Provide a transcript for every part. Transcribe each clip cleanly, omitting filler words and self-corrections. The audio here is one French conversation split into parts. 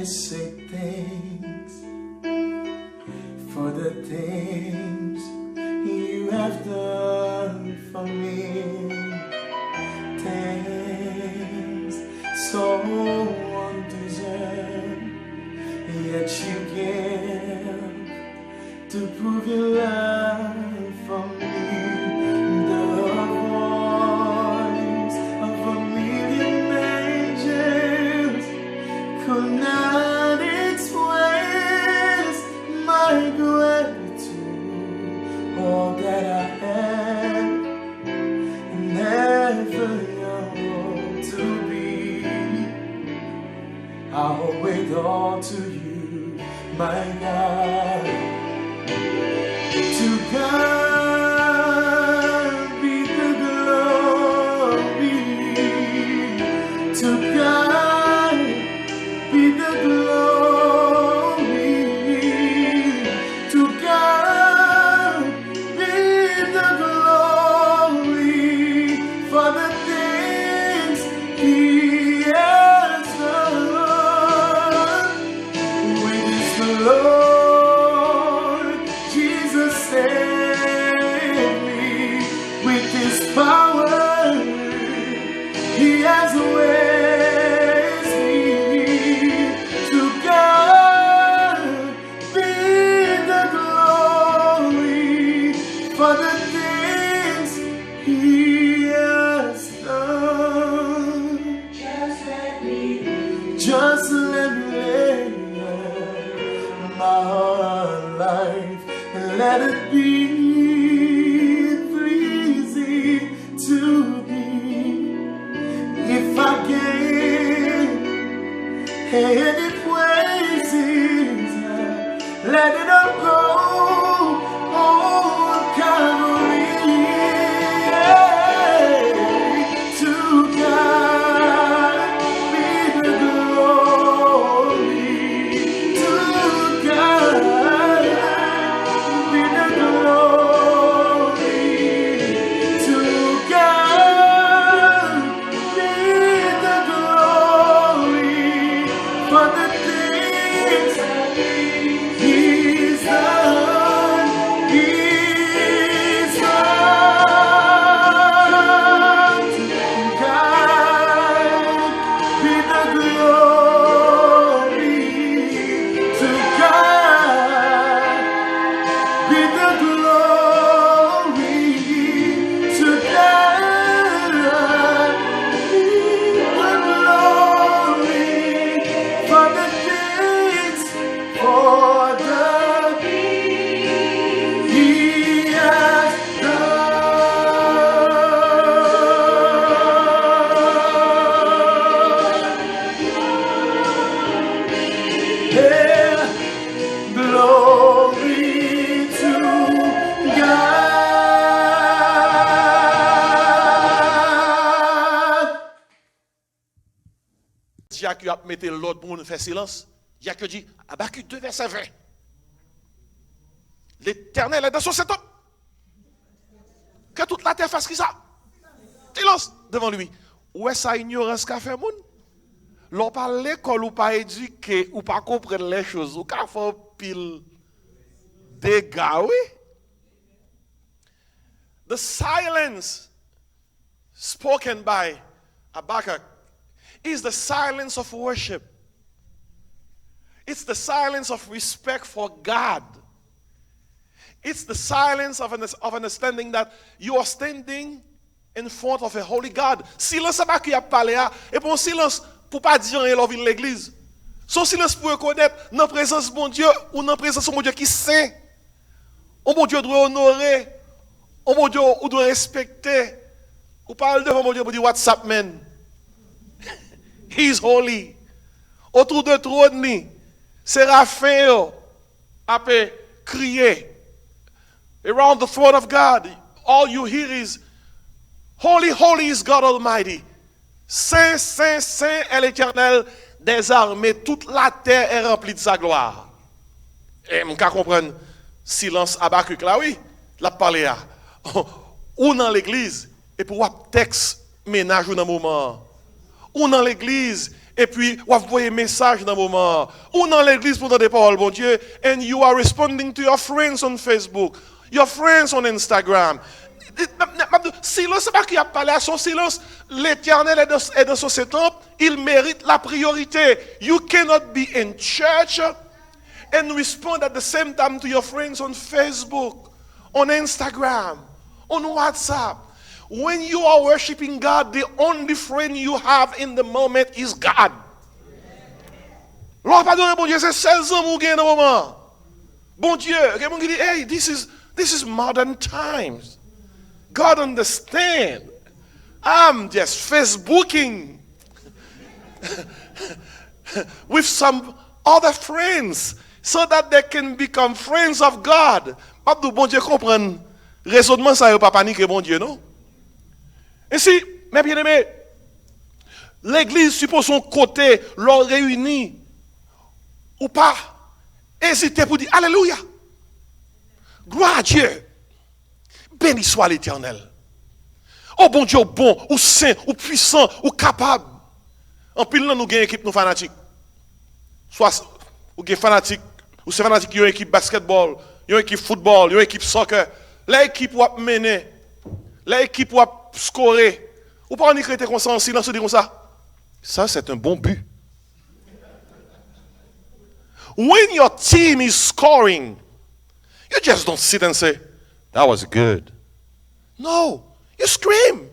say thanks for the things you have done for me. Thanks so undeserved, yet you give to prove your love for me. The voice of a million angels could not express my gratitude. All that I have and never young to be, I owe it all to you, my God. To God be the glory. To God be the glory. To God be the glory for the things He has done. With His Lord Jesus saved me. With His power He has raised me. To God be the glory for the things He has done. Just let me lay my whole life and let it be pleasing to Thee. If I gain any praises, let it all go on Calvary. To God be the glory. To God be the glory. To God be the glory for the things He's done. He's done. To God be the glory. To God be the glory. To God be the glory for the things, for the things He has done. Yeah. Glory to God. Jacques a mis l'autre pour nous faire silence. Jacques dit, Habakkuk 2, verset 20. L'Éternel est dans son setup. Que toute la terre fasse qui ça? Silence devant lui. Où est sa ignorance qu'a fait moun? L'on parle l'école ou pas éduqué ou pas comprendre les choses. Ou qu'a fait pile dégâts, oui. The silence spoken by Habakkuk is the silence of worship. It's the silence of respect for God. It's the silence of understanding that you are standing in front of a holy God. Silence Habakkuk a parlé et pour silence pour pas dire rien dans l'église. Son silence pour reconnaître dans la présence de mon Dieu ou dans la présence de mon Dieu qui saint. Oh mon Dieu doit honorer. Oh mon Dieu ou doit respecter. Ou parle devant mon Dieu pour dire what's up man. He's holy. Autour de trône, Séraphin a crié. Around the throne of God, all you hear is, holy, holy is God Almighty. Saint, saint, saint est l'Éternel des armées. Toute la terre est remplie de sa gloire. Et je comprends silence Habakkuk là, oui, la parlé là. Ou dans l'église, et pour un texte ménage ou dans le moment. Ou dans l'église, Et puis, vous voyez un message dans le moment. Ou dans l'église pour des paroles, bon Dieu. And you are responding to your friends on Facebook. Your friends on Instagram. Silence, c'est pas qu'il a parlé à son silence. L'Éternel est dans son temple. Il mérite la priorité. You cannot be in church and respond at the same time to your friends on Facebook, on Instagram, on WhatsApp. When you are worshiping God, the only friend you have in the moment is God. Lord, pardonne, bon Dieu, c'est 16 ans ou gain dans le moment. Bon Dieu, quelqu'un qui dit, hey, this is modern times. God understand. I'm just Facebooking with some other friends so that they can become friends of God. Pas bon Dieu comprendre. Raisonnement ça n'est pas paniquer bon Dieu, non? Ainsi, mes bien-aimés, l'église suppose son côté, l'on réunit ou pas, hésitez pour dire Alléluia. Gloire à Dieu. Béni soit l'Éternel. Oh bon Dieu, bon, ou saint, ou puissant, ou capable. En pile, nous avons une équipe nous fanatiques. Soit, ou des fanatiques, ou c'est fanatique qui ont une équipe basketball, ils ont une équipe football, ils ont une équipe soccer. L'équipe qui a mené, l'équipe qui a scoré. Ou pas en écrire comme ça en silence, dire comme ça. Ça, c'est un bon but. When your team is scoring, you just don't sit and say, that was good. No, you scream.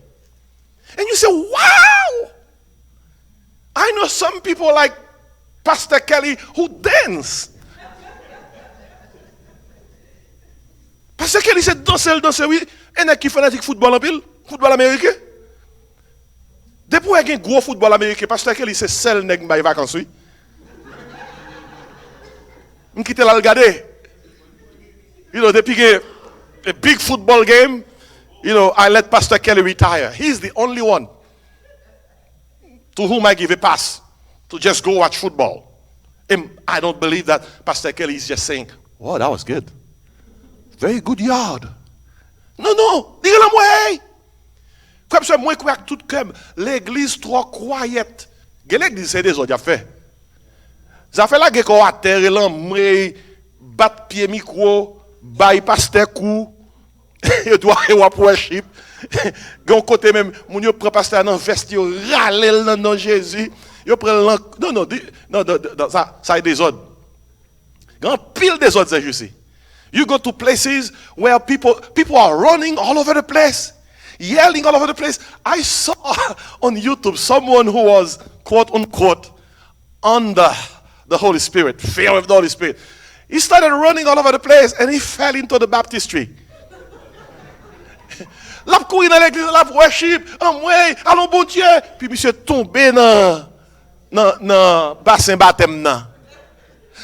And you say, wow. I know some people like Pastor Kelly who dance. Pastor Kelly c'est danser, oui. Un équipe fanatique football en pile, football américain. Depuis qu'il y a un gros football américain, Pastor Kelly c'est seul nèg qui vacances, oui. Je quitte là regarder. You know, depuis a big football game, you know, I let Pastor Kelly retire. He's the only one to whom I give a pass to just go watch football. And I don't believe that Pastor Kelly is just saying, "Wow, that was good. Very good yard." Non, dis-le moi, hey. Comme ça, moi, quoi, tout comme l'église trop quiet. L'église, c'est des autres affaires. Ça fait là que qu'on a terre, moi, bat pied micro, bail pasteur coup, et doit worship. Gon côté même, mon yo prend pasteur dans veste, yo râle dans nom Jésus. Yo prend non, ça est des autres. Grand pile des autres, c'est juste. You go to places where people are running all over the place, yelling all over the place. I saw on YouTube someone who was, quote unquote, under the Holy Spirit, filled with the Holy Spirit. He started running all over the place and he fell into the baptistry. La courir dans l'église, la worship, allons bon Dieu. Puis monsieur tombé dans bassin baptême nan.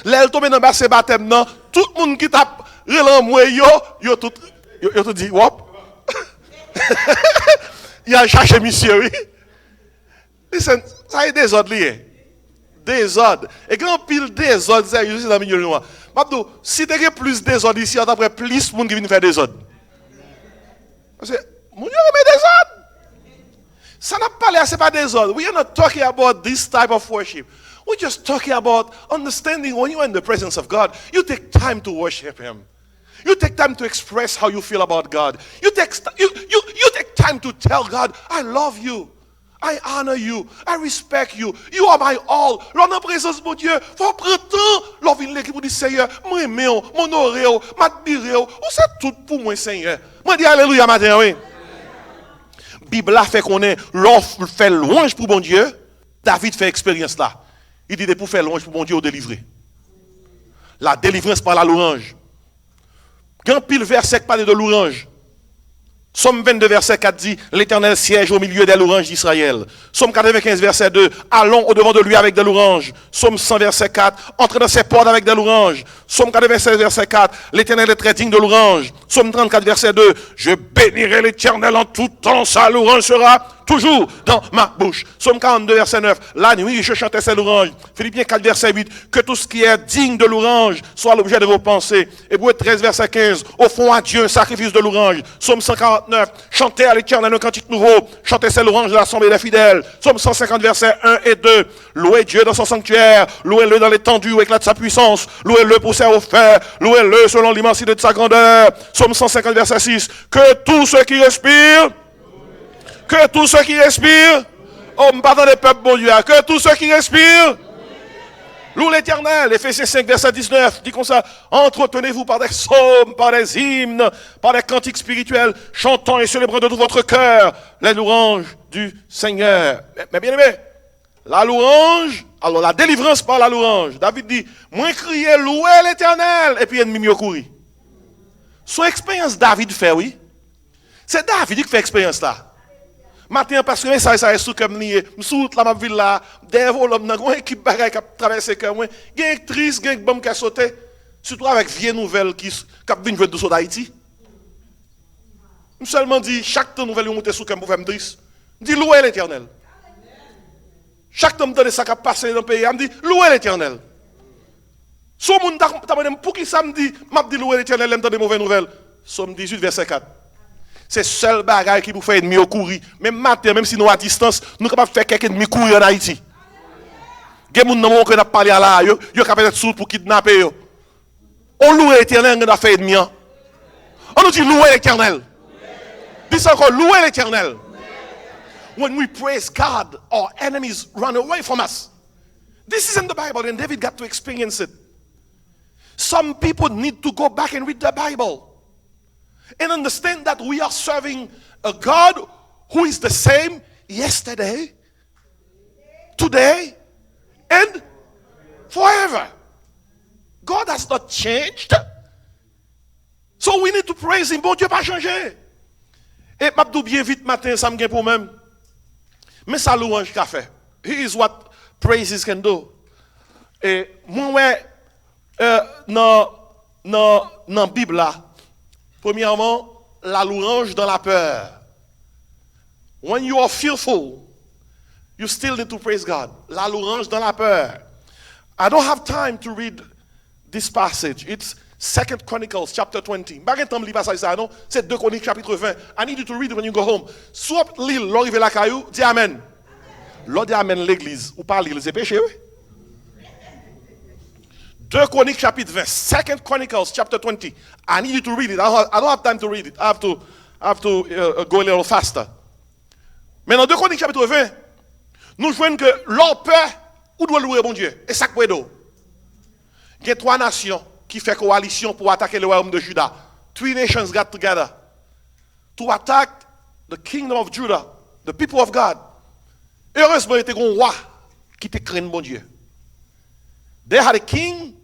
Là, il tombé dans bassin baptême nan, tout le monde qui tape relan moi yo tout dit wop. Il a cherché monsieur oui. Listen, ça est désordre lié. Désordre. Et quand pile désordre, c'est juste dans le milieu noir. Mabdou, si tu as plus désordre ici, après plus de monde qui vient faire désordre. Parce que mon Dieu met désordre. Ça n'a pas l'air, c'est pas désordre. We are not talking about this type of worship. We're just talking about understanding when you're in the presence of God, you take time to worship Him. You take time to express how you feel about God. You take time to tell God, I love you. I honor you. I respect you. You are my all. Lors de la présence de mon Dieu, faut prendre temps. Lors de l'équipe dit Seigneur, moi aimer, m'honorer, m'admirer. Ou c'est tout pour moi Seigneur. Moi dis alléluia matin oui. Bible là fait qu'on est l'offre fait louange pour mon Dieu. David fait expérience là. Il dit pour faire louange pour mon Dieu au délivré. La délivrance par la louange. Quand pile verset parle de louange. Somme 22 verset 4 dit l'Éternel siège au milieu des louanges d'Israël. Somme 95 verset 2 allons au devant de lui avec des louanges. Somme 100 verset 4 entrez dans ses portes avec des louanges. Somme 96 verset 4 l'Éternel est très digne de louanges. Somme 34 verset 2 je bénirai l'Éternel en tout temps, sa louange sera toujours dans ma bouche. Psaume 42, verset 9. La nuit, je chantais ces louanges. Philippiens 4, verset 8. Que tout ce qui est digne de louange soit l'objet de vos pensées. Hébreux 13, verset 15. Au fond à Dieu un sacrifice de louange. Psaume 149. Chantez à l'Éternel un cantique nouveau. Chantez ces louanges de l'assemblée des fidèles. Psaume 150, verset 1 et 2. Louez Dieu dans son sanctuaire. Louez-le dans l'étendue où éclate sa puissance. Louez-le pour ses offres. Louez-le selon l'immensité de sa grandeur. Psaume 150, verset 6. Que tous ceux qui respirent, que tous ceux qui respirent, oh, pardon les peuples, bon Dieu, que tous ceux qui respirent, louent l'Éternel. Éphésiens 5, verset 19, dit comme ça, entretenez-vous par des psaumes, par des hymnes, par des cantiques spirituels, chantant et célébrant de tout votre cœur les louanges du Seigneur. Mais bien aimé, la louange, alors la délivrance par la louange. David dit, moi crier, louer l'Éternel, et puis ennemi mieux courir. Son expérience David fait, oui. C'est David qui fait expérience là. Matin, parce que ça est sous comme lié. Sous la ma ville là, des volums, dans une équipe bagaille qui a traversé comme moi. Il y a une actrice, il y a une bombe qui a sauté. Surtout avec vieille nouvelle qui vient de jouer d'Haïti. Je seulement dit, chaque temps nouvelle, vous montez sous comme pour faire me triste. Je dis, louez l'Éternel. Chaque temps de ça qui a passé dans le pays, je me dit, louez l'Éternel. Si vous avez pour qui ça me dit, je dis, louez l'Éternel, je me des mauvaises nouvelles. Somme 18, verset 4. C'est seul bagage qui vous fait ennemi au courir. Même matin, même si nous à distance, nous sommes capables de faire quelqu'un ennemi courir en Haïti. Il y a des gens qui ont parlé à la, ils sont capables d'être sourds pour kidnapper. On loue l'Éternel, on a fait ennemi. On nous dit louer l'Éternel. Dis encore, louer l'Éternel. When we praise God, our enemies run away from us. This is in the Bible, and David got to experience it. Some people need to go back and read the Bible and understand that we are serving a God who is the same yesterday, today, and forever. God has not changed. So we need to praise Him. Bon Dieu pas changé. Et m'abdou bien vite matin, ça me gagne pour même. Mais ça louange qu'a fait. Here is what praises can do. Et moi, dans la Bible là, premièrement, la louange dans la peur. When you are fearful, you still need to praise God. La louange dans la peur. I don't have time to read this passage. It's 2 Chronicles chapter 20. C'est 2 Chroniques chapitre 20. I need you to read it when you go home. Soit l'île, l'arrivée la caillou, dis Amen. L'on dit Amen l'église. Ou pas l'île, c'est péché, oui? 2 Chroniques chapitre 20. 2 Chronicles chapter 20. I need you to read it. I don't have time to read it. I have to go a little faster. Mais dans 2 Chroniques chapitre 20, nous jouons que leur peur, où doit louer bon Dieu? Et ça quoi d'eau? Il y a 3 nations qui font coalition pour attaquer le royaume de Juda. 3 nations got together to attack the kingdom of Judah, the people of God. Heureusement, il y a un roi qui te craint bon Dieu. They had a king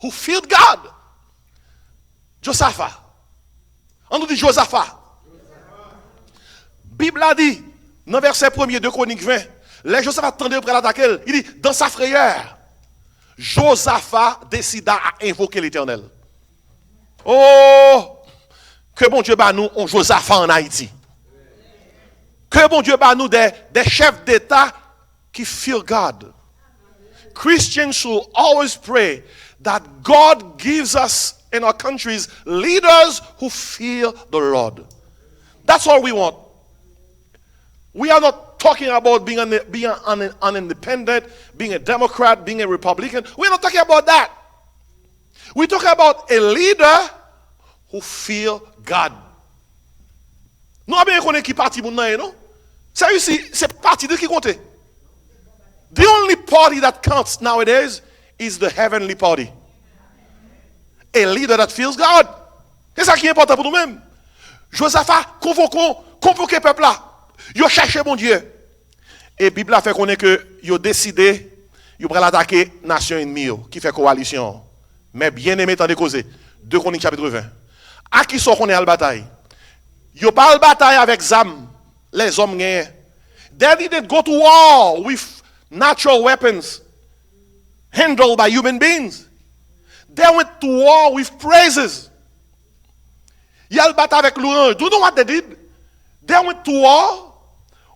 who feared God. Josaphat. On nous dit Josaphat. Bible a dit, dans verset 1er de Chronique 20, les Josaphat tendaient pour l'attaquer. Il dit, dans sa frayeur, Josaphat décida à invoquer l'Éternel. Oh, que bon Dieu bat nous un Josaphat en Haïti. Que bon Dieu bat nous des chefs d'État qui fear God. Christians should always pray that God gives us in our countries leaders who fear the Lord. That's all we want. We are not talking about being an independent, being a Democrat, being a Republican. We're not talking about that. We're talking about a leader who fear God. Nous avons connu qui parti mon nom, non? C'est parti de qui compte. The only party that counts nowadays is the heavenly party. A leader that fears God. C'est ça qui est important pour nous-mêmes. Josaphat convoqué le peuple là. Ils ont cherché mon Dieu. Et la Bible a fait connaître que ils ont décidé ils vont attaquer la nation ennemie qui fait coalition. Mais bien aimé, tant de causer. 2 Chroniques chapitre 20. À qui sont qu'on est à la bataille? Ils n'ont pas la bataille avec Zam. Les hommes gagnent. They didn't go to war with natural weapons handled by human beings. They went to war with praises. Ils ont battu avec louange. Do you know what they did? They went to war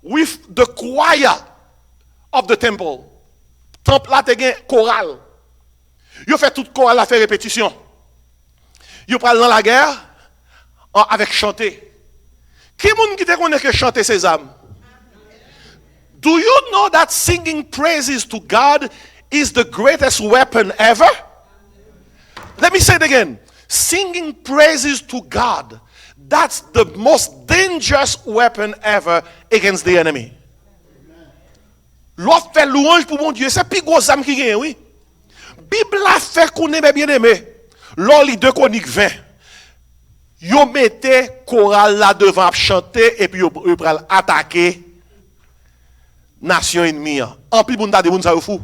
with the choir of the temple. Temple là te gen chorale. Yo fait toute chorale la fait répétition. Yo pral dans la guerre avec chanter. Qui moun qui te connaît que chanter ses âmes? Do you know that singing praises to God is the greatest weapon ever? Let me say it again. Singing praises to God, that's the most dangerous weapon ever against the enemy. L'autre fait louange pour mon Dieu, c'est plus gros âme qui gagne, oui. Bible a fait qu'on est bien aimé. Lors les 2 Chroniques 20, yo mette chorale là devant chanter et puis yo pral attaquer nation ennemie. En plus, moun ta de moun sa fou.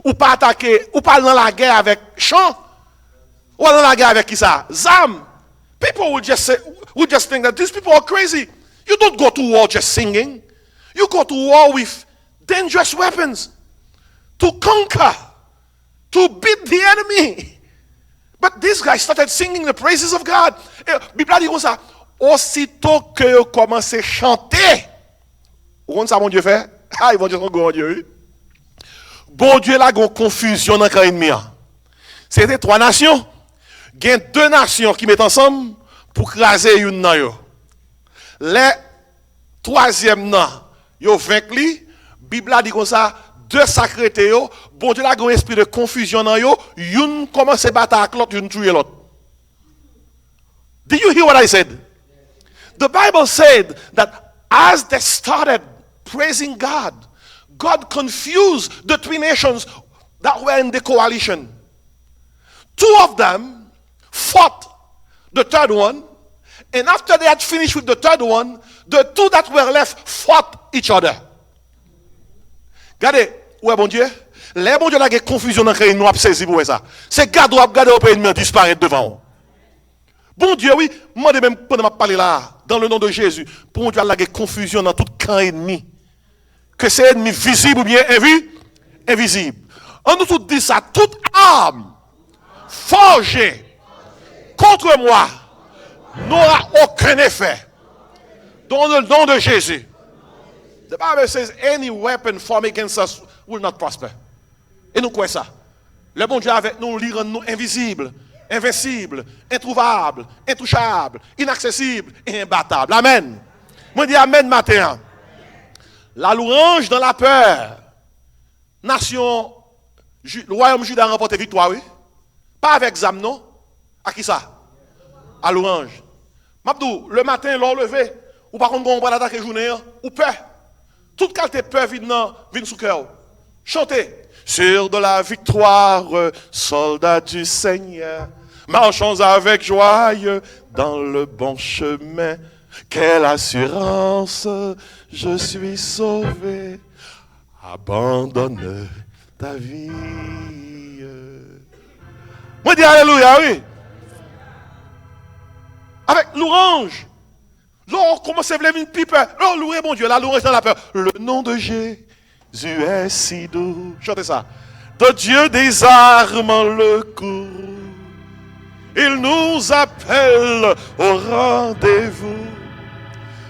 Ou pas attaquer, ou pas dans la guerre avec chant, ou dans la guerre avec qui ça? Zam. People would just think that these people are crazy. You don't go to war just singing. You go to war with dangerous weapons to conquer, to beat the enemy. But these guys started singing the praises of God. Bible dit comme ça. Aussitôt que vous commencez à chanter, vous comprenez ça, mon Dieu fait? Ah, ils vont dire, bon Dieu. Bon Dieu, là, il y a une confusion dans le camp ennemi. C'était 3 nations. Il y a 2 nations qui mettent ensemble pour craser une nan yo. Les 3e nan, yo vaincu. Bible a dit comme ça, 2 sacrétés yo. Bon Dieu, là, il y a un esprit de confusion dans yo. Une commence à battre avec l'autre, une tuer l'autre. Did you hear what I said? The Bible said that as they started praising God, God confused the 3 nations that were in the coalition. 2 of them fought the 3rd one, and after they had finished with the 3rd one, the 2 that were left fought each other. Regardez, ouais, bon Dieu, les bon Dieu, là, il y a confusion dans le nous a saisi pour ça. C'est garde ou regarder au pays ennemi disparaître devant vous. Bon Dieu, oui, moi de même pendant ma parler là, dans le nom de Jésus, pour mon Dieu, là, il y a confusion dans tout camp ennemi. Que c'est ennemi visible ou bien invisible. On nous tout dit ça, toute arme forgée contre moi n'aura aucun effet. Dans le nom de Jésus. The Bible says any weapon formed against us will not prosper. Et nous quoi ça? Le bon Dieu avec nous, lui rend nous invisibles, invincibles, introuvables, intouchables, inaccessibles et imbattables. Amen. Moi dis amen matin. La louange dans la peur. Nation, le royaume Juda a remporté victoire, oui. Pas avec Zam, non. À qui ça? À louange. Mabdou, le matin, l'on levé, ou par contre, on va attaquer la journée, ou peur. Toute qualité peur vient sous cœur. Chantez. Sur de la victoire, soldats du Seigneur, marchons avec joie dans le bon chemin. Quelle assurance, je suis sauvé. Abandonne ta vie. Moi dis alléluia, oui. Avec l'orange. L'or commence à lever une pipe. L'or louer mon Dieu, la louange dans la peur. Le nom de Jésus est si doux. Chantez ça. De Dieu des armes le cours. Il nous appelle au rendez-vous.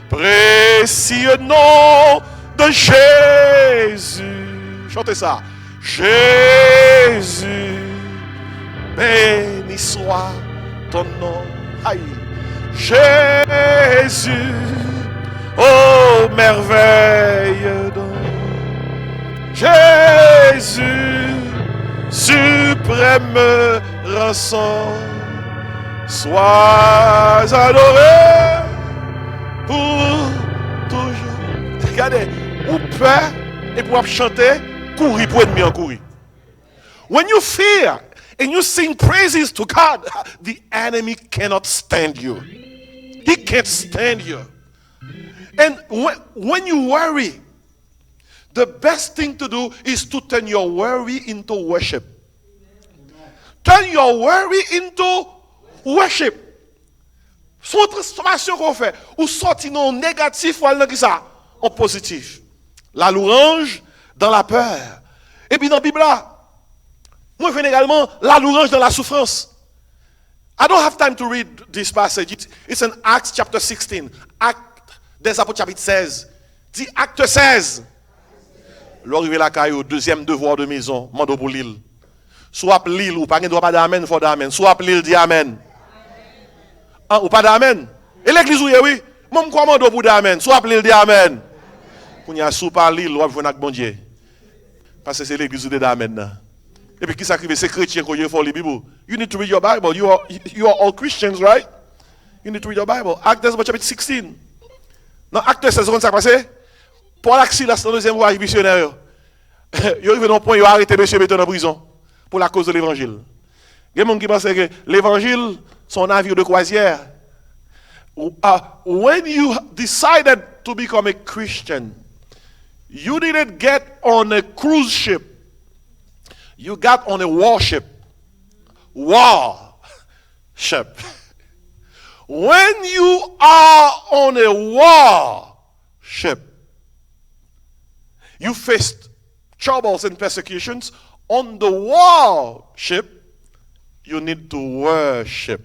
Précieux nom de Jésus. Chantez ça. Jésus, béni soit ton nom. Aïe. Jésus, oh merveille don. Jésus, suprême rançon. Sois adoré pour toujours. Regardez, ou peur et pour chanter, courir pour ennemi en courir. When you fear and you sing praises to God, the enemy cannot stand you. He can't stand you. And when you worry, the best thing to do is to turn your worry into worship. Turn your worry into worship. Son transformation qu'on fait, ou sortir non négatif ou aller dans ça, en positif. La louange dans la peur. Et puis dans la Bible là, moi je fais également la louange dans la souffrance. I don't have time to read this passage. It's in Acts chapter 16. Actes des Apôtres chapitre 16. Dis acte 16. L'arrivée la caillou, deuxième devoir de maison, mando pour l'île. Soit l'île, ou pas, droit pas d'amen, faut d'amen. Soit l'île, dit amen. Ou pas d'amen. Et l'église, oui. Mon quoi mando pour d'amen. Soit l'île, dit amen. Quand y a sous par l'île, ou vous bon Dieu. Parce que c'est l'église de d'amen. Et puis qui s'acrive, c'est chrétien qu'on y a for the Bible. You need to read your Bible. You are all Christians, right? You need to read your Bible. Acts chapitre 16. Dans Acte 16, ça passé. Paul Silas dans le deuxième voyage missionnaire. Ils arrivent à un point, ils ont arrêté M. Béton en prison pour la cause de l'évangile. Il y a des gens qui pensent que l'évangile, c'est un navire de croisière. When you decided to become a Christian, you didn't get on a cruise ship. You got on a warship. Warship. When you are on a warship, you faced troubles and persecutions. On the warship, you need to worship.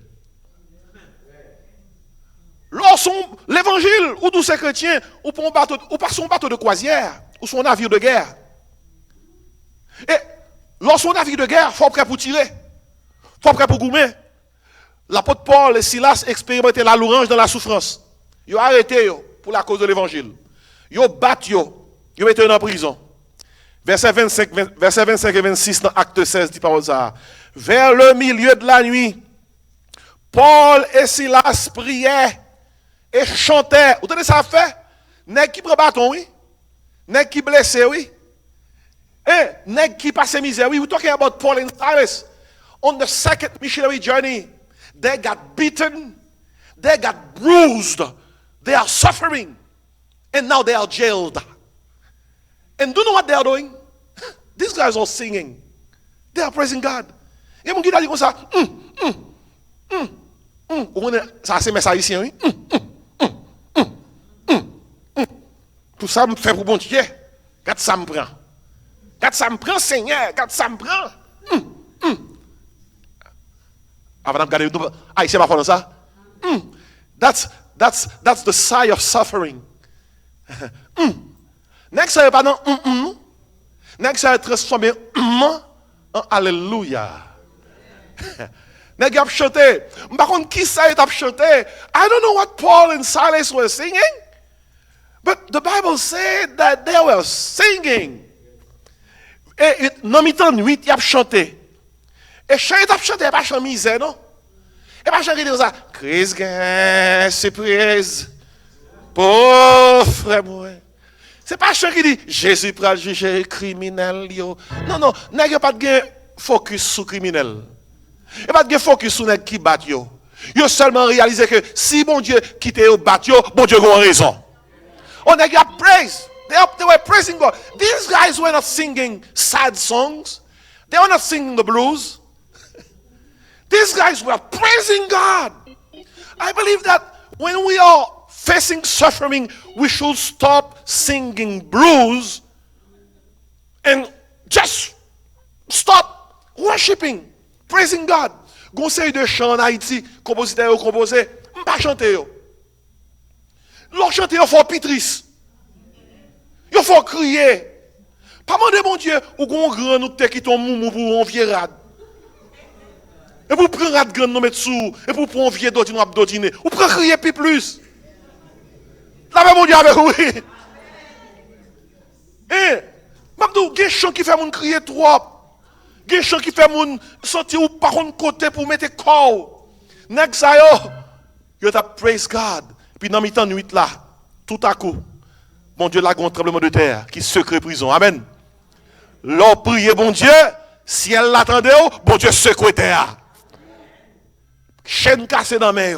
Lorsqu'on l'évangile, ou tous ces chrétiens, ou par son bateau de croisière, ou son navire de guerre. Et lorsqu'on navire de guerre, il faut prêt pour tirer. Il faut prêt pour goumer. L'apôtre Paul et Silas expérimentaient la louange dans la souffrance. Ils ont arrêté pour la cause de l'évangile. Ils ont battu, ils ont mis en prison. Verset 25 et 26 dans Acte 16, dit parole ça. Vers le milieu de la nuit, Paul et Silas priaient et chantaient. Vous entendez ça fait? Nèg qui prend bâton, oui. Nèg qui blessé, oui. Et nèg qui passe misère, oui. We're talking about Paul and Silas. On the second missionary journey, they got beaten, they got bruised, they are suffering, and now they are jailed. And do you know what they are doing? These guys are singing. They are praising God. Et mon guide a dit comme ça. Ça c'est mes haïtiens, oui. Tout ça me fait pour bon Dieu. Quand ça me prend. Quand ça me prend, Seigneur. Quand ça me prend. Avant de regarder, haïtien va faire ça. That's the sigh of suffering. Next, ça pas non. Next, ça transformé en alléluia. Nèg a chanté. Par contre, qui ça a chanté? I don't know what Paul and Silas were singing, but the Bible said that they were singing. Et dans mi-temps nuit, il a chanté. Et chant il a chanté, pas chant misère, non? Et pas chant comme ça. Christ gagne surprise. Pauvre moi. C'est pas chant qui dit Jésus prend juger criminel yo. Non, nèg a pas de focus sur criminel. Et pas de focus sur nèg qui bat yo. Yo seulement réaliser que si bon Dieu quitte yo bat yo, bon Dieu a raison. On nèg a praise. They were praising God. These guys were not singing sad songs. They were not singing the blues. These guys were praising God. I believe that when we are facing suffering, we should stop singing blues and just stop worshiping, praising God. Conseil de chant en Haïti, compositeur composé, pas chanter yo. L'on chanter yo faut pitris. Yo faut crier. Pas demander mon Dieu ou gon grand nous te qui ton moumou pour on vieux rad. Et pour prendre rad grand nous mettre sous et pour prendre vieux d'autres nous abdotiner. Ou prend crier puis plus. Là mon Dieu avec oui. M'abdou gen chant qui fait moun crier trop. Gen chant qui fait moun sortir ou par contre côté pour mettre corps. Nèg sa yo t'a praise God. Puis dans mi-temps nuit là, tout à coup, bon Dieu l'a gon tremblement de terre qui secret prison. Amen. L'on prie bon Dieu, si elle l'attendait, bon Dieu secoué terre. Chaîne cassée dans main.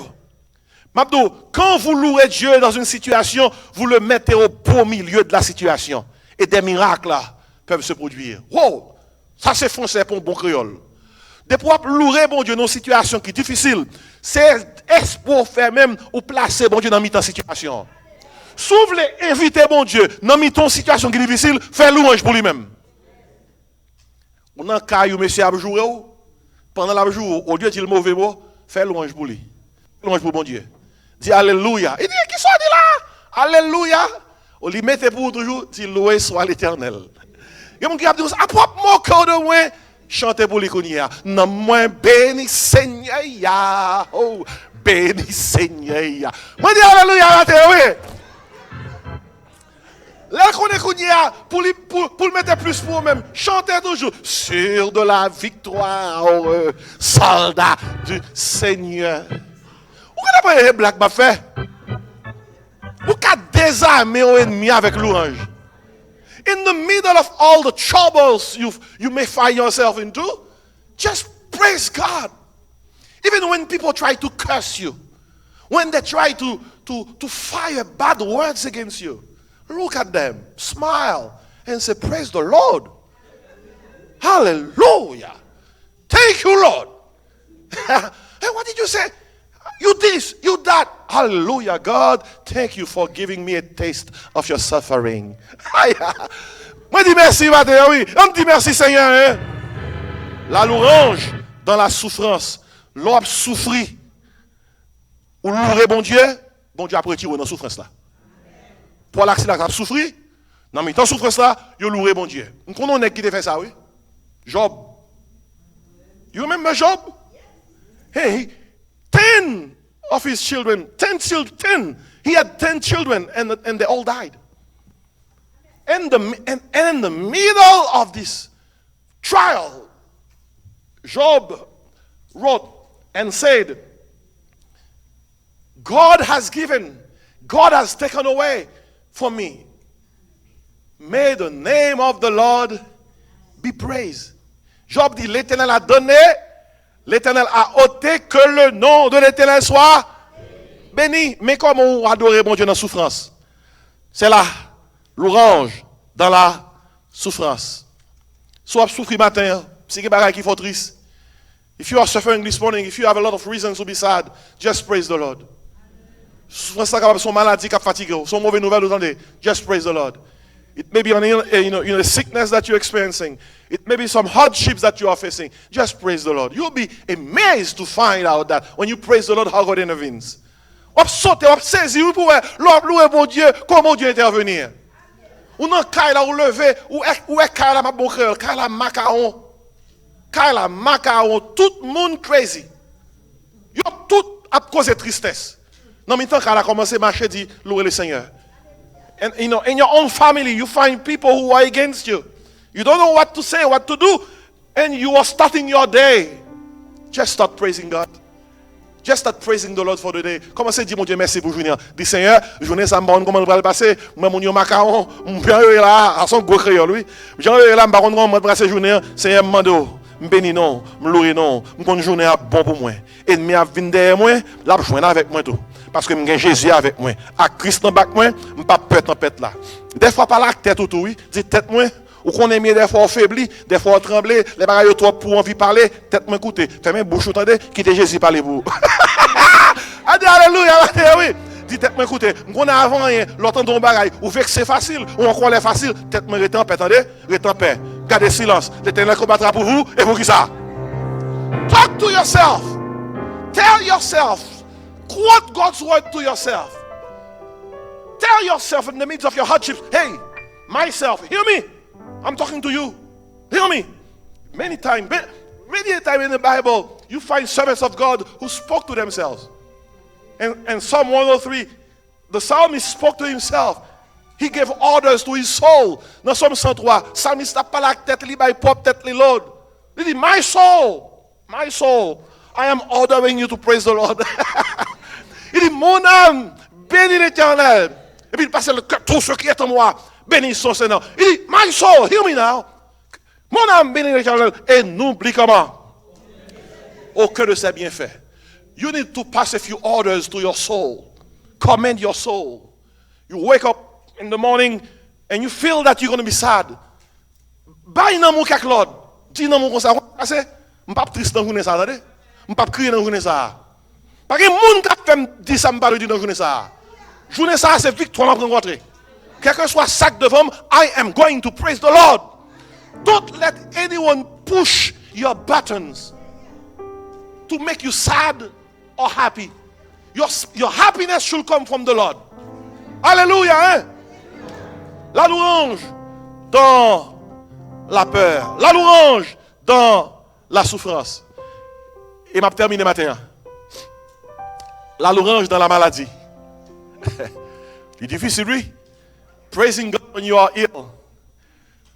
Mabdou, quand vous louez Dieu dans une situation, vous le mettez au beau milieu de la situation. Et des miracles là peuvent se produire. Wow! Ça c'est français pour un bon créole. De pouvoir louer bon Dieu dans une situation qui est difficile, c'est espoir faire même ou placer bon Dieu dans une situation. Si vous voulez inviter bon Dieu dans une situation qui est difficile, faites louange pour lui-même. On a un cas où monsieur a joué, pendant la jour, au lieu de dire le mauvais mot, faites louange pour lui. Louange pour bon Dieu. Dis Alléluia. Il dit, qui soit dit là? Alléluia. On lui mettait pour toujours, dit loué soit l'Éternel. Il y a des gens qui disent, à propre mon cœur de moi, chantez pour les cognias. Non, moi, béni Seigneur, ya. Oh, béni Seigneur, ya. Moi, dis alléluia, oui. Là qu'on est cognias, pour le mettre plus pour eux-mêmes, chantez toujours, sur de la victoire, soldat du Seigneur. Vous connaissez pas les blagues m'a fait? Vous pouvez désarmer un ennemi avec l'orange. In the middle of all the troubles you may find yourself into, just praise God. Even when people try to curse you, when they try to fire bad words against you, look at them, smile, and say, praise the Lord. Hallelujah. Thank you, Lord. And what did you say? You this, you that. Hallelujah, God. Thank you for giving me a taste of your suffering. Moi, dis merci, matin, oui. On me dit merci, Seigneur. Hein? La louange dans la souffrance. L'on a souffri. Ou louer bon Dieu a retiré dans la souffrance là. Pour l'accident, a souffri. Non, mais dans la souffrance là, il louer bon Dieu. Nous connaissons qui a fait ça, oui? Job. You remember Job? Hey, 10 of his children, 10. He had 10 children and they all died. And in the middle of this trial, Job wrote and said, God has taken away from me. May the name of the Lord be praised. Job dit, l'Éternel a donné, l'Éternel a ôté, que le nom de l'Éternel soit béni. Mais comment on adore mon Dieu dans la souffrance? C'est là, l'orange dans la souffrance. Soit souffrir matin, c'est quelque chose qui faut triste. If you are suffering this morning, if you have a lot of reasons to be sad, just praise the Lord. Souffrance là capable son maladie cap fatigué, son mauvaise nouvelle vous entendez, just praise the Lord. It may be a sickness that you're experiencing. It may be some hardships that you are facing. Just praise the Lord. You'll be amazed to find out that when you praise the Lord, how God intervenes. On saute, on saisir, vous pouvez louer mon Dieu, comment Dieu intervenir. Ou non, quand il a levé, ou est quand il a bon créole, quand il a macaron, tout le monde crazy. Yo tout a causé tristesse. Non, mais tant qu'elle a commencé à marcher, dit louer le Seigneur. And you know, in your own family, you find people who are against you. You don't know what to say, what to do, and you are starting your day. Just start praising God. Just start praising the Lord for the day. Commencez à dire, mon Dieu, merci pour journée. Dis, Seigneur, journée, ça me bonne, comment on va le passer? Moi, mon Dieu, macaron, mon bien là, à son gros créole, oui. Jean là, me comment on va passer journée. Seigneur, m'mando, m'béni non, m'loué non, m'bonne journée bon pour moi. Ennemi a vinn derrière moi, là, joindre avec moi tout. Parce que j'ai Jésus avec moi. À Christ en bac moi, je ne pas peur tempête là. Des fois par la tête tout oui, dit tête moi, ou qu'on est mieux des fois faibli, des fois trembler, les bagages trop pour envie parler, tête moi écoutez, fermez bouche attendez, quittez Jésus parler vous. Alléluia, oui. Dit tête moi écoutez, on a avant rien, l'entendre bagaille, ou fait que c'est facile, ou encore les facile, tête moi rete en paix, attendez, rete en paix. Gardez silence, l'Éternel combattra pour vous et pour qui ça? Talk to yourself. Tell yourself. Quote God's word to yourself. Tell yourself in the midst of your hardships, hey, myself, hear me. I'm talking to you. Hear me. Many times in the Bible, you find servants of God who spoke to themselves. And Psalm 103, the psalmist spoke to himself. He gave orders to his soul. Dans Psalm 103, psalmiste n'a pas la tête li bay pop tête li Lord. Il dit, my soul, I am ordering you to praise the Lord. Il dit, mon âme, bénis l'Éternel. Et puis il passe le cœur, tout ce qui est en moi, bénis son Seigneur. Il dit, my soul, hear me now. Mon âme, bénis l'Éternel. Et n'oublie comment. Au cœur de ses bienfaits. You need to pass a few orders to your soul. Commend your soul. You wake up in the morning and you feel that you're going to be sad. Bay nan mon kak Lord. Dis nan mon comme ça. Je ne pas triste dans journée ça, attendez. Je ne pas crier dans journée ça. Parce que moun qui fait dire ça me pas dire dans journée ça. Journée ça c'est victoire en rencontrer. Quel que soit sac de femme, I am going to praise the Lord. Don't let anyone push your buttons to make you sad or happy. Your happiness should come from the Lord. Hallelujah. La louange dans la peur. La louange dans la souffrance. Et m'a terminé matin. La louange dans la maladie. C'est difficile, oui. Praising God when you are ill.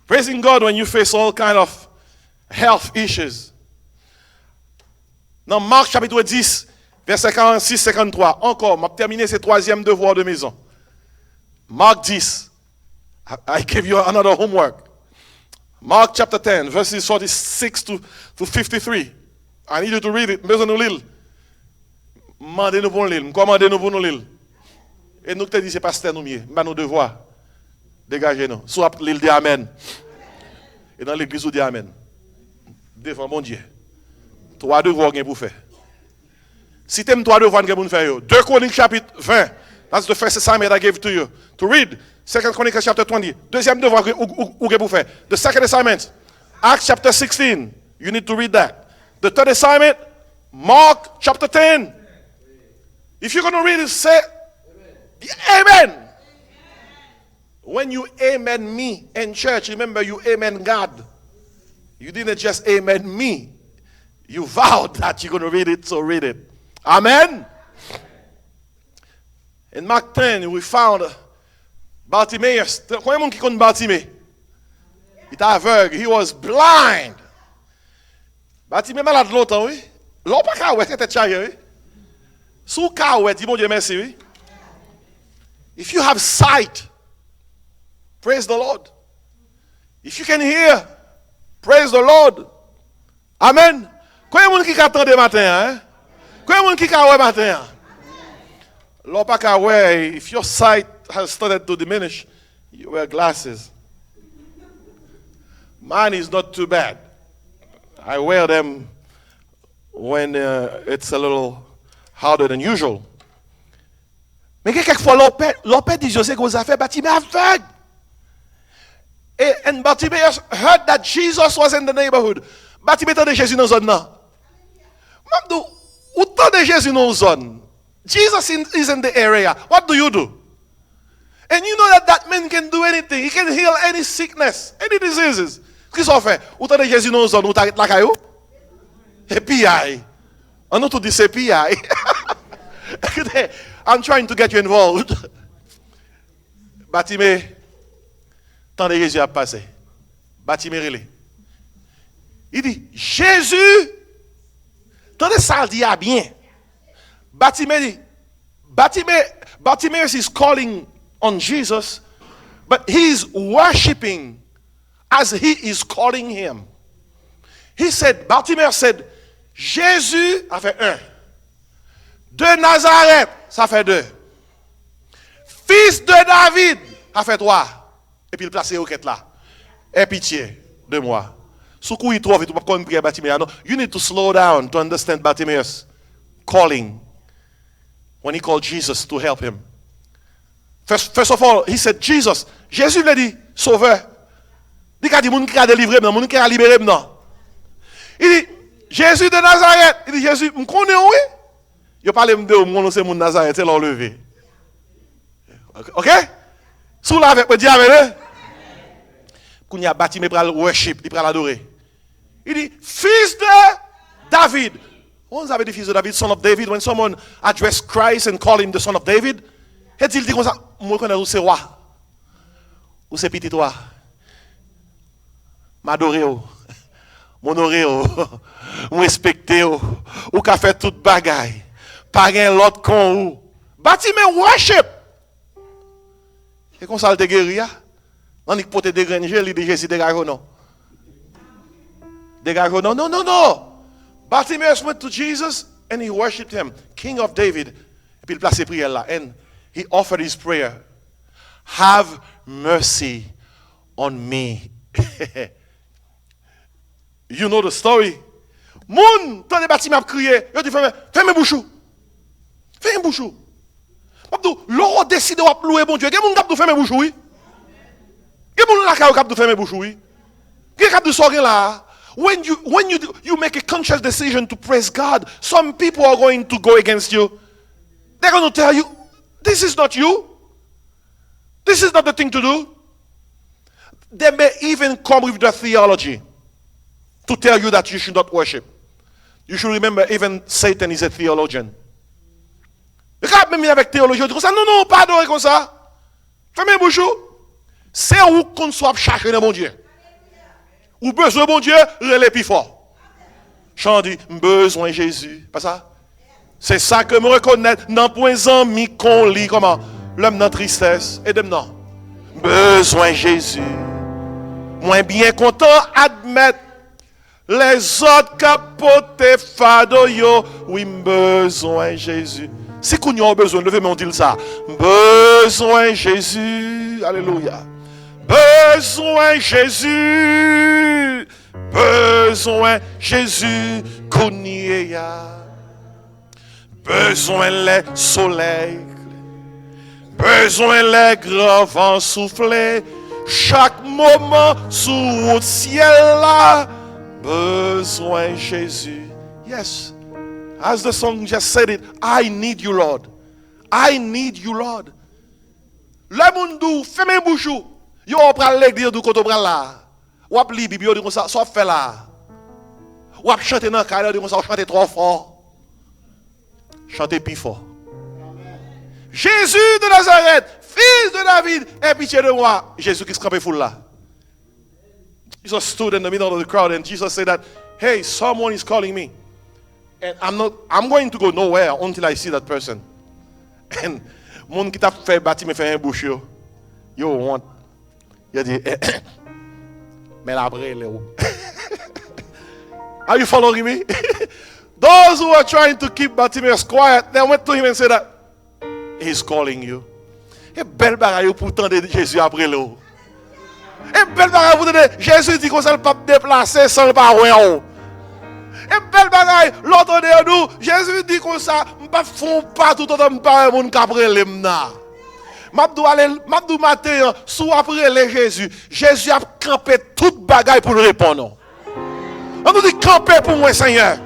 Praising God when you face all kind of health issues. Dans Marc chapitre 10, verset 46-53, encore, m'a terminé ce troisième devoir de maison. Marc 10. I give you another homework. Mark chapter 10, verses 46 to 53. I need you to read it. Besoin de lire. Mandez-nous pour lire. Commandez-nous pour nous lire. Et nous te dit c'est pasteur nous mieux. Mais nos devoirs. Dégagez-nous. Soit l'île dit Amen. Et dans l'église, on dit Amen. Devant mon Dieu. 3 devoirs pour faire. Si tu aimes 3 devoirs pour faire, 2 Chroniques chapitre 20. That's the first assignment I gave to you. To read 2 Chronicles chapter 20. Deuxième devoir que vous faire. The second assignment, Acts chapter 16. You need to read that. The third assignment, Mark chapter 10. If you're going to read it, say Amen. When you amen me in church, remember you amen God. You didn't just amen me. You vowed that you're going to read it, so read it. Amen. In Mark 10, we found Bartimaeus. Combien de monde qui connaît Bartimaeus? Il était aveugle. He was blind. Bartimaeus malade longtemps, oui. L'on pas qu'à ouais, c'était chargé, oui. Sous qu'à ouais, dis mon Dieu merci, oui. If you have sight, praise the Lord. If you can hear, praise the Lord. Amen. Combien de monde qui attend de matin, hein? Combien de monde qui a ouais matin? L'on pas qu'à ouais, if your sight has started to diminish, you wear glasses. Mine is not too bad. I wear them when it's a little harder than usual. Mais quelquefois, l'on peut dire, je sais que vous avez fait Bartimaeus aveugle. And Bartimaeus heard that Jesus was in the neighborhood. Bartimaeus entendait Jésus dans la zone. Mamdou, où entendez Jésus dans la zone? Jesus is in the area. What do you do? And you know that man can do anything. He can heal any sickness, any diseases. Qu'est-ce qu'on fait? Où t'as Jésus dans la zone? Où t'arrêtes la caillou? Et puis, on a tout dit c'est puis. I'm trying to get you involved. Bartimaeus, tant de Jésus a passé. Bartimaeus relé. Il dit, Jésus, tant de ça dit à bien. Bartimaeus is calling on Jesus, but he's worshiping as he is calling him. He said, Bartimaeus said, Jésus a fait 1. De Nazareth, ça fait 2. Fils de David, a fait 3. Et puis il place les requêtes là. Aie pitié de moi. Sous coup il trouve, il ne peut pas prier Bartimaeus. You need to slow down to understand Bartimaeus calling. When he called Jesus to help him. First of all, he said, Jesus. Jésus lui dit, sauveur. Il a dit, moun qui a délivré, moun qui a libéré, non. Il dit, Jésus de Nazareth. Il dit, Jésus, me connais, oui? Il parle de mon c'est mon Nazareth, c'est l'enlevé. Ok? Sous la avec me dit, amen. Quand il a bâti, il prend le worship, il prend l'adorer. Il dit, fils de David. Vous avez dit fils de David, son of David. When someone addressed Christ and called him the son of David, il dit comme ça, moi je connais où c'est roi. Où c'est petit toi. M'adorer, m'honorer, m'respecter, ou qu'a fait toute bagaille. Pas rien l'autre con ou. Bartimaeus worship. Et comme ça, il te guérit. On dit que pour te dégranger, il dit Jésus dégage ou non. Dégage ou non. Non, non, non. Bartimaeus went to Jesus and he worshipped him, King of David. Et puis il place ses prières là. And he offered his prayer. Have mercy on me. You know the story. Moun, tant de Bartimaeus crié, il dit fermez bouchou. Fermez bouchou. Abdou, l'on décide de louer bon Dieu. Quel moun cap de fermer bouchou oui? Quel moun la cap de fermer bouchou oui? Quel cap de sortir là? When you make a conscious decision to praise God, some people are going to go against you. They're going to tell you, this is not you. This is not the thing to do. They may even come with the theology to tell you that you should not worship. You should remember, even Satan is a theologian. Regarde même avec théologie, on dit comme ça, non, pas adorer comme ça. Fermez bouche. C'est où qu'on soit chercher le bon Dieu. Ou besoin bon Dieu, relais plus fort. Chant dit, besoin Jésus. Pas ça? C'est ça que me reconnaître dans point ami qu'on lit comment? L'homme dans tristesse. Et de non. Besoin Jésus. Moins bien content admettre les autres capotés fado yo. Oui, besoin Jésus. Si qu'on y a besoin, levez mon dit ça. Besoin Jésus. Alléluia. Besoin Jésus. Besoin Jésus. Qu'on y a. Besoin les soleils. Besoin les grands vents soufflés. Chaque moment sous le ciel là. Besoin Jésus. Yes. As the song just said it, I need you, Lord. I need you, Lord. Le monde fermez bouche. Yo pral l'église du côté pral là. Ou ap li Bible dit comme ça, ça fait là. Ou ap chanter dans carrière dit comme ça, chanter trop fort. Chantez plus fort. Jésus de Nazareth, fils de David, aie pitié de moi. Jésus qui se campait full là. Jesus stood in the middle of the crowd and Jesus said that, hey, someone is calling me. And I'm going to go nowhere until I see that person. And mon qui t'a fait bâtir me fait un bouche yo want. Il dit mais la brûle là. Are you following me? Those who are trying to keep Bartimaeus quiet, they went to him and said that he's calling you. Et belle bagaille pour tendre Jésus après l'eau. Et belle bagaille pour tendre Jésus dit qu'on ne peut pas déplacer sans le pas ouais. Et belle bagaille l'autre de nous, Jésus dit comme ça, m'pas font pas tout autant m'pas moun qu'après l'emna. M'abdou matin sous après les Jésus a campé toute bagaille pour répondre. On nous dit camper pour moi Seigneur.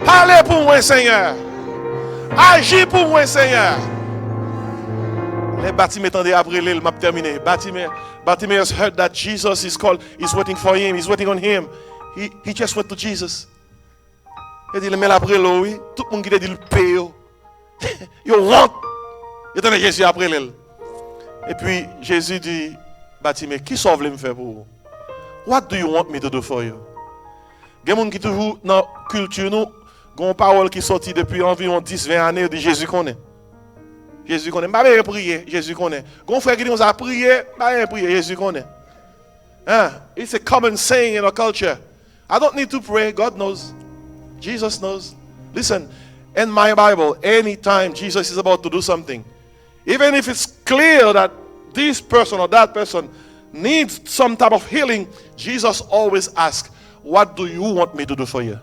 Parlez pour moi, Seigneur. Agis pour moi, Seigneur. Les Bartimaeus attendez après l'île, m'a terminé. Bartimaeus heard that Jesus is waiting for him, he's waiting on him. He just went to Jesus. Il dit, mais après l'eau, oui. Tout le monde qui dit, le paye. You want. Il attendait Jésus après l'île. Et puis, Jésus dit, Bartimaeus, qui sauve me faire pour vous? What do you want me to do for you? Il y a des gens qui toujours dans la culture, nous, une parole qui sortit depuis environ 10-20 années, de Jésus connaît. Jésus connaît. Je ne vais pas prier, Jésus connaît. Quand frère qui dit on a prié, je ne vais pas prier, Jésus connaît. It's a common saying in our culture. I don't need to pray, God knows. Jesus knows. Listen, in my Bible, anytime Jesus is about to do something, even if it's clear that this person or that person needs some type of healing, Jesus always asks, what do you want me to do for you?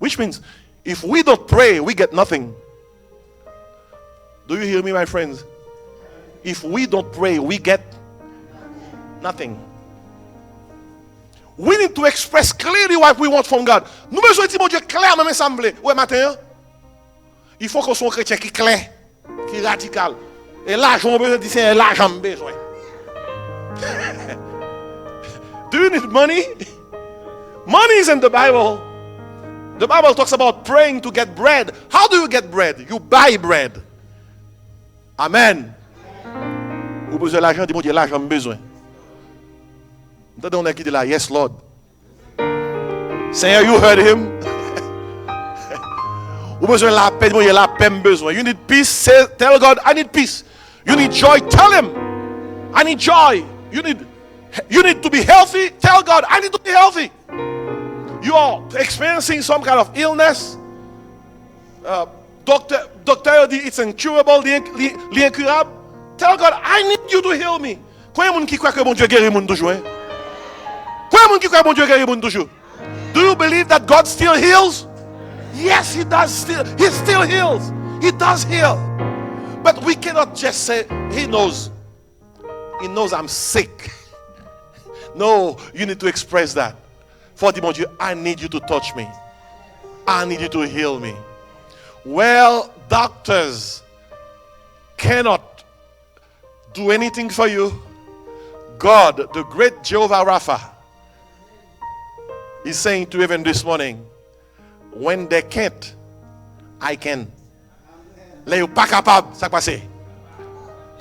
Which means, if we don't pray, we get nothing. Do you hear me, my friends? If we don't pray, we get nothing. We need to express clearly what we want from God. Nous besoin de mon Dieu clair dans l'assemblée. Ouais, matin. Il faut qu'on soit un chrétien qui est clair, qui est radical. Et l'argent, on besoin de dire, l'argent besoin. Do you need money? Money is in the Bible. The Bible talks about praying to get bread. How do you get bread? You buy bread. Amen. Vous besoin de l'argent, dis-moi, l'argent besoin. On a qui dit là, yes, Lord. Seigneur, you heard him. Vous besoin de la paix, dis-moi, la paix besoin. You need peace, say, tell God, I need peace. You need joy, tell him, I need joy. You need to be healthy, tell God, I need to be healthy. You are experiencing some kind of illness. Doctor dit it's incurable, l'incurable. Tell God, I need you to heal me. Combien de gens qui croient que bon Dieu guérit mon toujours? Combien de gens qui croient que bon Dieu guérit mon toujours? Do you believe that God still heals? Yes, He does still. He still heals. He does heal. But we cannot just say, He knows. He knows I'm sick. No, you need to express that. For the mon Dieu, I need you to touch me. I need you to heal me. Well, doctors cannot do anything for you. God, the great Jehovah Rapha, is saying to heaven this morning, when they can't, I can. Là, ils pas capable, ça passe.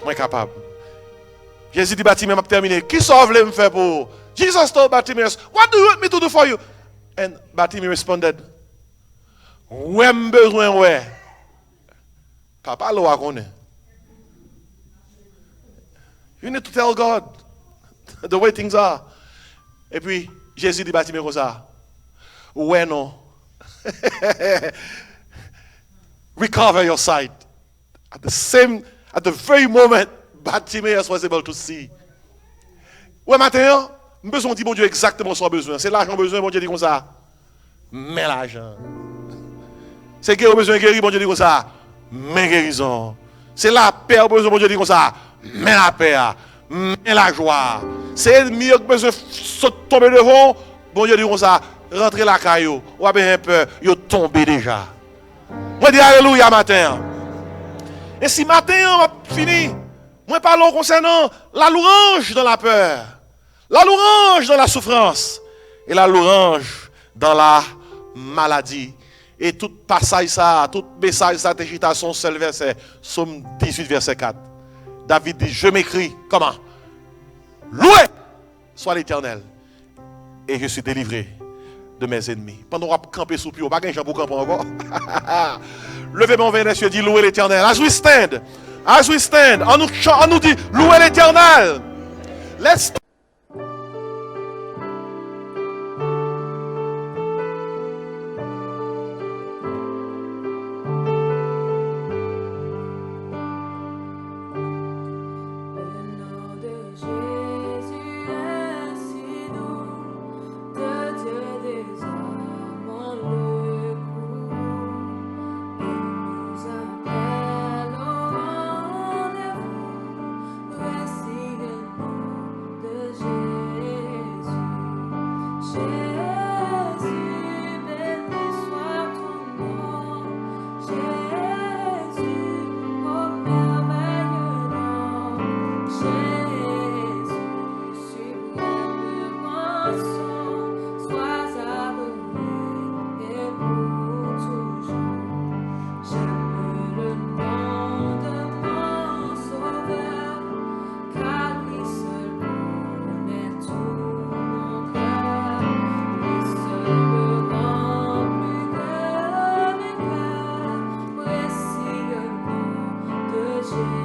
Moi capable. Jésus dit Bartimaeus, m'a terminé. Qui sauve me faire pour? Jesus told Bartimaeus, what do you want me to do for you? And Bartimaeus responded, ouais, besoin, ouais. Papa, l'eau a connaît. You need to tell God the way things are. Et puis, Jésus dit Bartimaeus comme ça. Ouais, non. Recover your sight. At the very moment, Bartimaeus was able to see. Ouais, maintenant, besoin dit bon Dieu exactement son besoin. C'est l'argent besoin, bon Dieu dit comme ça. Mais l'argent. C'est guérir besoin guérir, bon Dieu dit comme ça. Mais guérison. C'est la paix besoin, bon Dieu dit comme ça. Mais la paix. Mais la joie. C'est mieux que besoin tomber devant, bon Dieu dit comme ça. Rentrer la caillou. Ou bien un peu, il tombé déjà. Moi dis alléluia matin. Et si matin on va finir, moi parlons concernant la louange dans la peur, la louange dans la souffrance et la louange dans la maladie. Et tout passage ça, tout message ça, t'es son seul verset, Psaume 18 verset 4. David dit, je m'écris, comment? Loué soit l'Éternel et je suis délivré de mes ennemis. Pendant qu'on va camper sous pied, pas qu'un jambe pour camper encore. Levez mon vers les cieux, dit louez l'Éternel. As we stand, on nous dit louez l'Éternel. Let's Jésus.